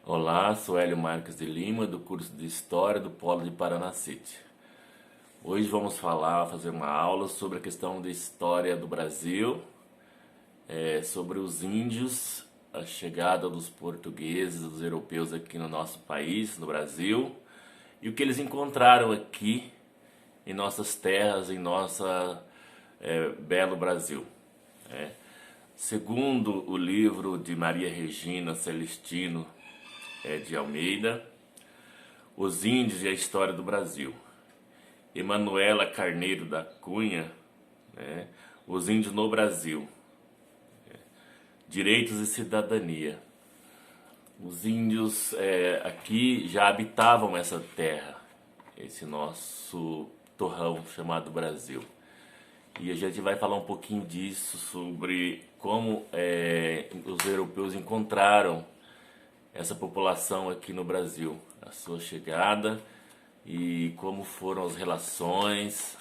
Olá, sou Hélio Marques de Lima, do curso de História do Polo de Paranacite. Hoje vamos fazer uma aula sobre a questão de história do Brasil, sobre os índios, a chegada dos portugueses, dos europeus aqui no nosso país, no Brasil, e o que eles encontraram aqui em nossas terras, em nossa belo Brasil. Segundo o livro de Maria Regina Celestino de Almeida, Os Índios e a História do Brasil. Emanuela Carneiro da Cunha, Os Índios no Brasil, Direitos e Cidadania. Os índios aqui já habitavam essa terra, esse nosso torrão chamado Brasil. E a gente vai falar um pouquinho disso, sobre como os europeus encontraram essa população aqui no Brasil, a sua chegada e como foram as relações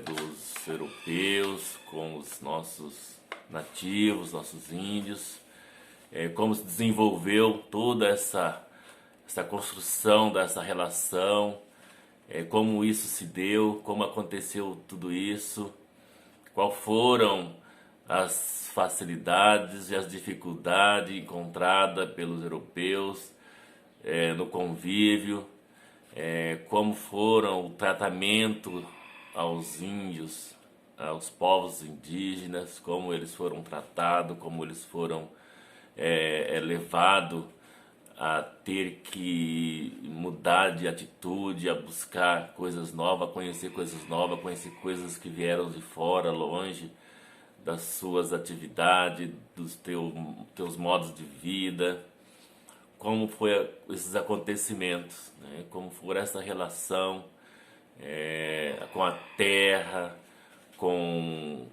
dos europeus com os nossos nativos, nossos índios, como se desenvolveu toda essa construção dessa relação, como isso se deu, como aconteceu tudo isso, quais foram as facilidades e as dificuldades encontradas pelos europeus no convívio, como foram o tratamento aos índios, aos povos indígenas, como eles foram tratados, como eles foram levados a ter que mudar de atitude, a buscar coisas novas, conhecer coisas que vieram de fora, longe das suas atividades, dos teus modos de vida, como foi esses acontecimentos, como foi essa relação com a terra, com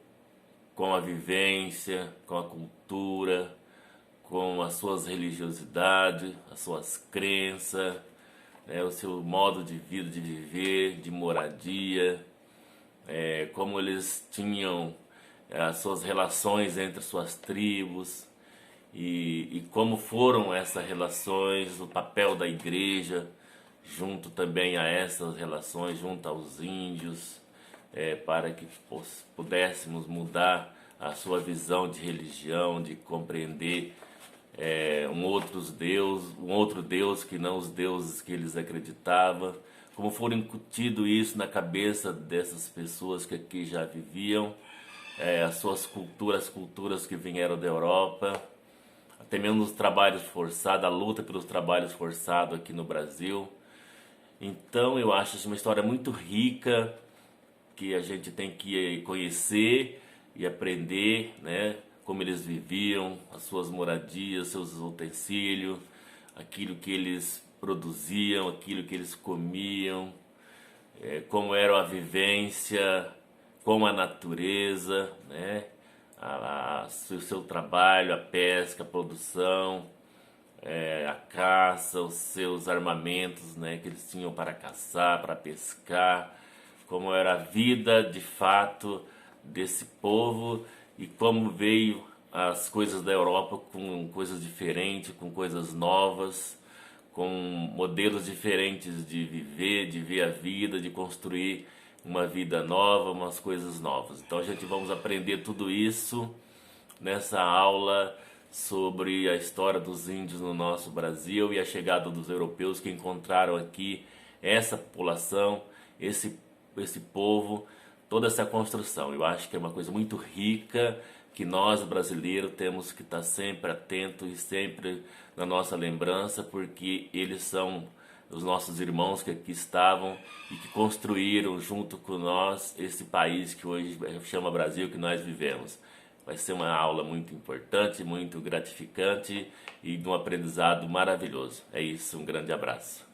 a vivência, com a cultura, com as suas religiosidades, as suas crenças, o seu modo de vida, de viver, de moradia, como eles tinham as suas relações entre suas tribos e como foram essas relações, o papel da igreja junto também a essas relações, junto aos índios, para que pudéssemos mudar a sua visão de religião, de compreender um outro Deus que não os deuses que eles acreditavam, como foram incutido isso na cabeça dessas pessoas que aqui já viviam, as suas culturas, as culturas que vieram da Europa, até mesmo os trabalhos forçados, a luta pelos trabalhos forçados aqui no Brasil. Então eu acho isso uma história muito rica, que a gente tem que conhecer e aprender, como eles viviam, as suas moradias, seus utensílios, aquilo que eles produziam, aquilo que eles comiam, como era a vivência com a natureza, o seu trabalho, a pesca, a produção, a caça, os seus armamentos, que eles tinham para caçar, para pescar, como era a vida de fato desse povo e como veio as coisas da Europa com coisas diferentes, com coisas novas, com modelos diferentes de ver a vida, de construir uma vida nova, umas coisas novas. Então a gente vamos aprender tudo isso nessa aula sobre a história dos índios no nosso Brasil e a chegada dos europeus que encontraram aqui essa população, esse povo, toda essa construção. Eu acho que é uma coisa muito rica que nós brasileiros temos que estar sempre atentos e sempre na nossa lembrança, porque eles são os nossos irmãos que aqui estavam e que construíram junto com nós esse país que hoje chama Brasil, que nós vivemos. Vai ser uma aula muito importante, muito gratificante e de um aprendizado maravilhoso. É isso, um grande abraço.